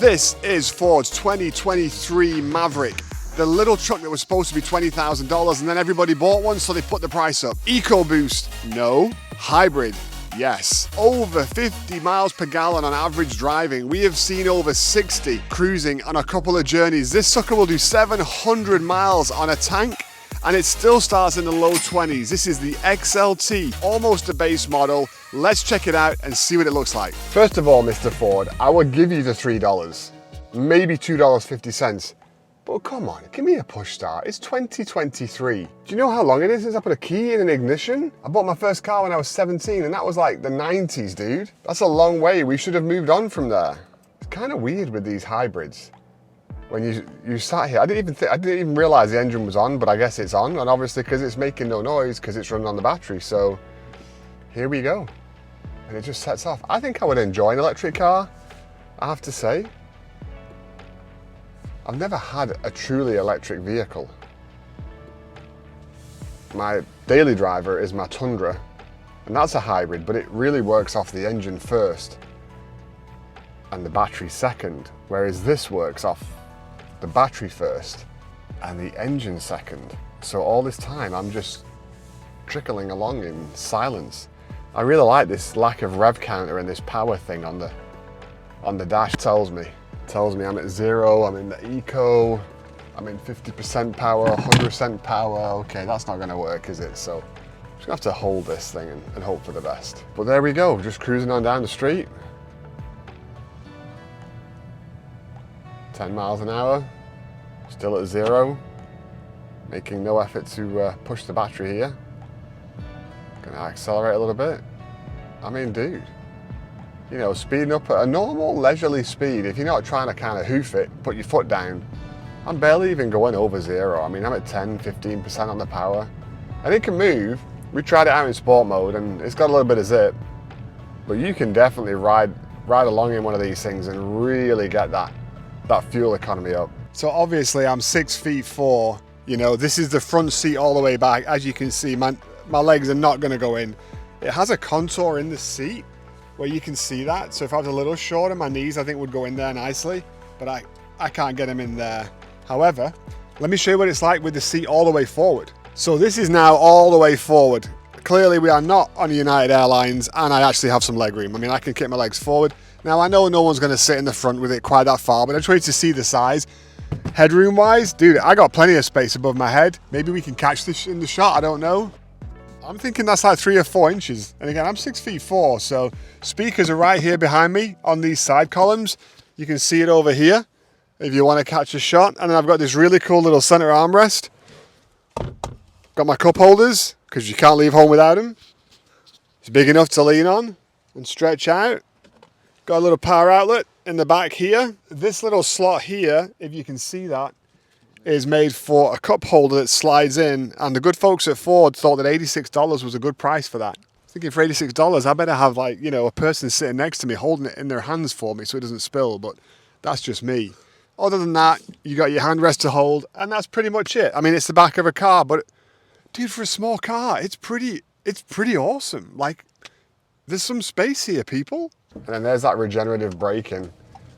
This is Ford's 2023 Maverick. The little truck that was supposed to be $20,000 and then everybody bought one, so they put the price up. EcoBoost, no. Hybrid, yes. Over 50 miles per gallon on average driving. We have seen over 60 cruising on a couple of journeys. This sucker will do 700 miles on a tank, and it still starts in the low 20s. This is the XLT, almost a base model. Let's check it out and see what it looks like. First of all, Mr. Ford, I would give you the $3, maybe $2.50. But come on, give me a push start. It's 2023. Do you know how long it is since I put a key in an ignition? I bought my first car when I was 17, and that was like the 90s, dude. That's a long way. We should have moved on from there. It's kind of weird with these hybrids. When you sat here, I didn't even realize the engine was on, but I guess it's on, and obviously because it's making no noise because it's running on the battery. So here we go, and it just sets off. I think I would enjoy an electric car, I have to say. I've never had a truly electric vehicle. My daily driver is my Tundra, and that's a hybrid, but it really works off the engine first and the battery second, whereas this works off the battery first and the engine second. So all this time I'm just trickling along in silence. I really like this lack of rev counter and this power thing on the dash. Tells me I'm at 0, I'm in the eco, I'm in 50% power, 100% power. Okay, that's not gonna work, is it? So I'm just gonna have to hold this thing and hope for the best. But there we go, just cruising on down the street. 10 miles an hour, still at 0, making no effort to push the battery here. Gonna accelerate a little bit. I mean, dude, you know, speeding up at a normal leisurely speed, if you're not trying to kind of hoof it, put your foot down. I'm barely even going over 0. I mean, I'm at 10, 15% on the power. And it can move. We tried it out in sport mode and it's got a little bit of zip, but you can definitely ride along in one of these things and really get that fuel economy up. So obviously I'm 6'4", you know, this is the front seat all the way back. As you can see, my legs are not gonna go in. It has a contour in the seat where you can see that. So if I was a little shorter, my knees I think would go in there nicely, but I can't get them in there. However, let me show you what it's like with the seat all the way forward. So this is now all the way forward. Clearly we are not on United Airlines, and I actually have some leg room. I mean, I can kick my legs forward. Now I know no one's gonna sit in the front with it quite that far, but I just want you to see the size. Headroom wise, dude, I got plenty of space above my head. Maybe we can catch this in the shot, I don't know. I'm thinking that's like 3 or 4 inches. And again, I'm 6'4", so speakers are right here behind me on these side columns. You can see it over here if you want to catch a shot. And then I've got this really cool little center armrest. Got my cup holders, because you can't leave home without them. It's big enough to lean on and stretch out. Got a little power outlet in the back here. This little slot here, if you can see that, is made for a cup holder that slides in, and the good folks at Ford thought that $86 was a good price for that. I was thinking for $86, I better have, like, you know, a person sitting next to me holding it in their hands for me so it doesn't spill, but that's just me. Other than that, you got your handrest to hold, and that's pretty much it. I mean, it's the back of a car, but dude, for a small car, it's pretty awesome. Like, there's some space here, people. And then there's that regenerative braking,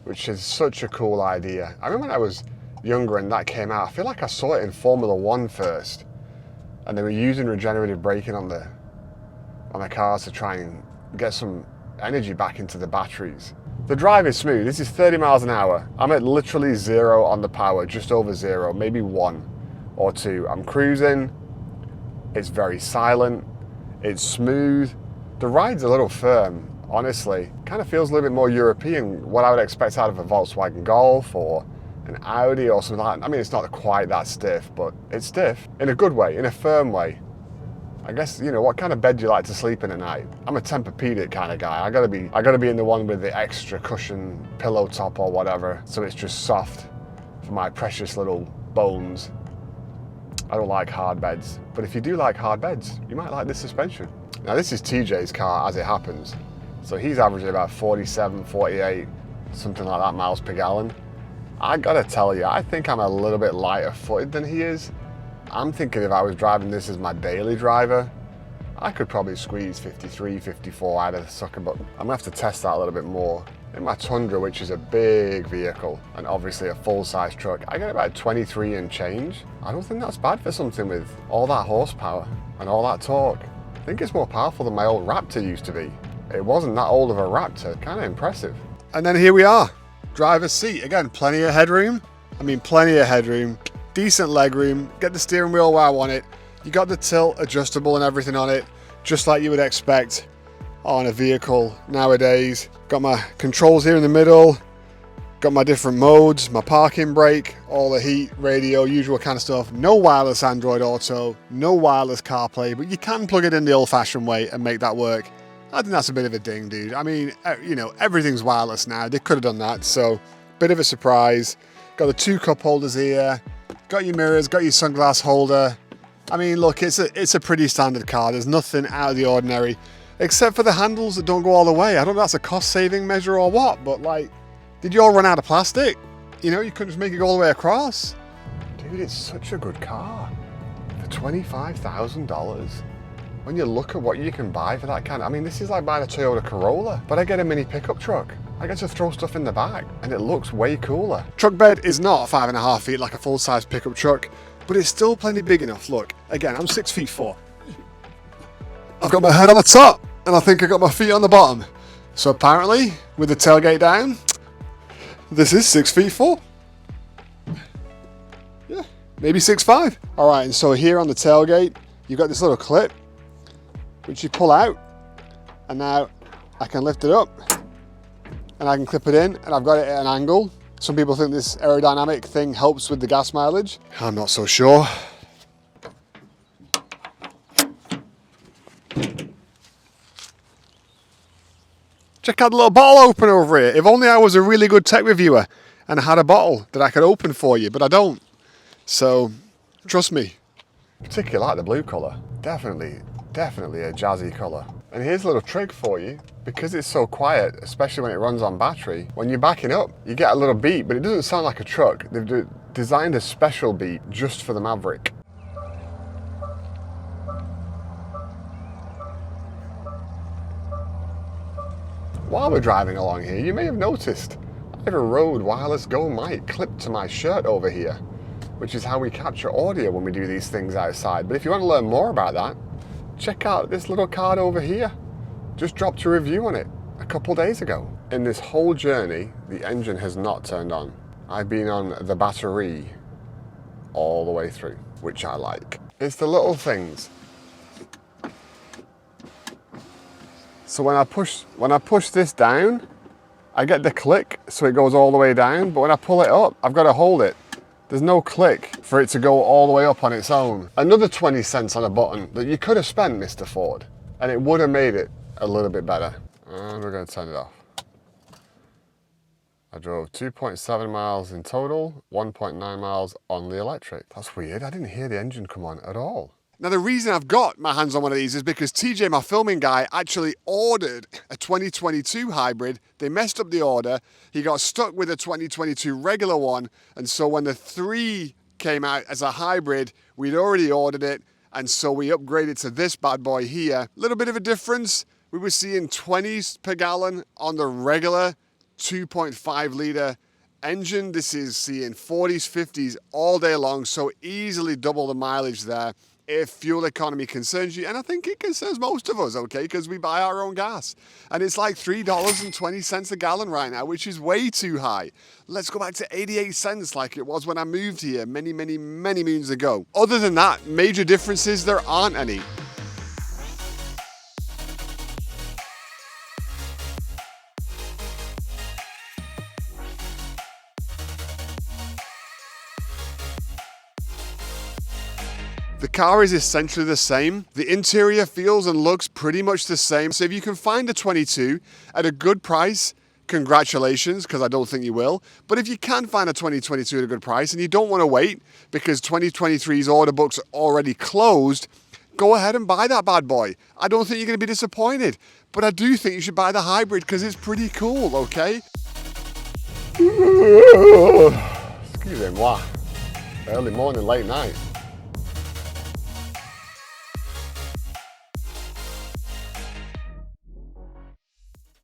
which is such a cool idea. I remember when I was younger and that came out, I feel like I saw it in Formula 1 first, and they were using regenerative braking on the cars to try and get some energy back into the batteries. The drive is smooth. This is 30 miles an hour. I'm at literally 0 on the power, just over 0, maybe 1 or 2. I'm cruising. It's very silent. It's smooth. The ride's a little firm, honestly. Kind of feels a little bit more European, what I would expect out of a Volkswagen Golf or an Audi or something like that. I mean, it's not quite that stiff, but it's stiff in a good way, in a firm way. I guess, you know, what kind of bed do you like to sleep in at night? I'm a Tempur-Pedic kind of guy. I gotta be in the one with the extra cushion pillow top or whatever, so it's just soft for my precious little bones. I don't like hard beds, but if you do like hard beds, you might like this suspension. Now this is TJ's car as it happens. So he's averaging about 47, 48, something like that miles per gallon. I gotta tell you, I think I'm a little bit lighter footed than he is. I'm thinking if I was driving this as my daily driver, I could probably squeeze 53, 54 out of the sucker, but I'm gonna have to test that a little bit more In my Tundra, which is a big vehicle and obviously a full-size truck, I get about 23 and change. I don't think that's bad for something with all that horsepower and all that torque. I think it's more powerful than my old Raptor used to be. It wasn't that old of a Raptor, kind of impressive. And then here we are, driver's seat. Again, plenty of headroom. I mean, plenty of headroom, decent leg room, get the steering wheel where I want it. You got the tilt adjustable and everything on it, just like you would expect on a vehicle nowadays. Got my controls here in the middle, got my different modes, my parking brake, all the heat, radio, usual kind of stuff. No wireless Android Auto, no wireless CarPlay, but you can plug it in the old-fashioned way and make that work. I think that's a bit of a ding, dude. I mean, you know, everything's wireless now. They could have done that, so bit of a surprise. Got the 2 cup holders here, got your mirrors, got your sunglass holder. I mean, look, it's a pretty standard car. There's nothing out of the ordinary, except for the handles that don't go all the way. I don't know if that's a cost-saving measure or what, but like, did you all run out of plastic? You know, you couldn't just make it go all the way across. Dude, it's such a good car for $25,000. When you look at what you can buy for that kind of, I mean, this is like buying a Toyota Corolla, but I get a mini pickup truck. I get to throw stuff in the back, and it looks way cooler. Truck bed is not 5.5 feet like a full-size pickup truck, but it's still plenty big enough. Look, again, I'm 6'4". I've got my head on the top, and I think I got my feet on the bottom. So apparently, with the tailgate down, this is 6'4". Yeah, maybe 6'5". All right, and so here on the tailgate, you've got this little clip, which you pull out, and now I can lift it up, and I can clip it in, and I've got it at an angle. Some people think this aerodynamic thing helps with the gas mileage. I'm not so sure. Check out the little bottle opener over here. If only I was a really good tech reviewer and I had a bottle that I could open for you, but I don't. So, trust me. Particularly like the blue colour. Definitely a jazzy colour. And here's a little trick for you. Because it's so quiet, especially when it runs on battery, when you're backing up, you get a little beep, but it doesn't sound like a truck. They've designed a special beep just for the Maverick. While we're driving along here, you may have noticed I have a Rode Wireless Go mic clipped to my shirt over here, which is how we capture audio when we do these things outside. But if you want to learn more about that, check out this little card over here. Just dropped a review on it a couple days ago. In this whole journey, the engine has not turned on. I've been on the battery all the way through, which I like. It's the little things. So when I push this down, I get the click, so it goes all the way down, but when I pull it up, I've got to hold it. There's no click for it to go all the way up on its own. Another 20 cents on a button that you could have spent, Mr. Ford, and it would have made it a little bit better. And we're going to turn it off. I drove 2.7 miles in total, 1.9 miles on the electric. That's weird, I didn't hear the engine come on at all. Now the reason I've got my hands on one of these is because TJ, my filming guy, actually ordered a 2022 hybrid. They messed up the order. He got stuck with a 2022 regular one. And so when the 3 came out as a hybrid, we'd already ordered it. And so we upgraded to this bad boy here. A little bit of a difference. We were seeing 20s per gallon on the regular 2.5 litre engine. This is seeing 40s, 50s all day long. So easily double the mileage there. If fuel economy concerns you, and I think it concerns most of us, okay, because we buy our own gas. And it's like $3.20 a gallon right now, which is way too high. Let's go back to 88 cents like it was when I moved here many moons ago. Other than that, major differences, there aren't any. The car is essentially the same. The interior feels and looks pretty much the same. So if you can find a 22 at a good price, congratulations, because I don't think you will. But if you can find a 2022 at a good price and you don't want to wait because 2023's order books are already closed, go ahead and buy that bad boy. I don't think you're going to be disappointed, but I do think you should buy the hybrid because it's pretty cool, okay? Excusez-moi. Early morning, late night.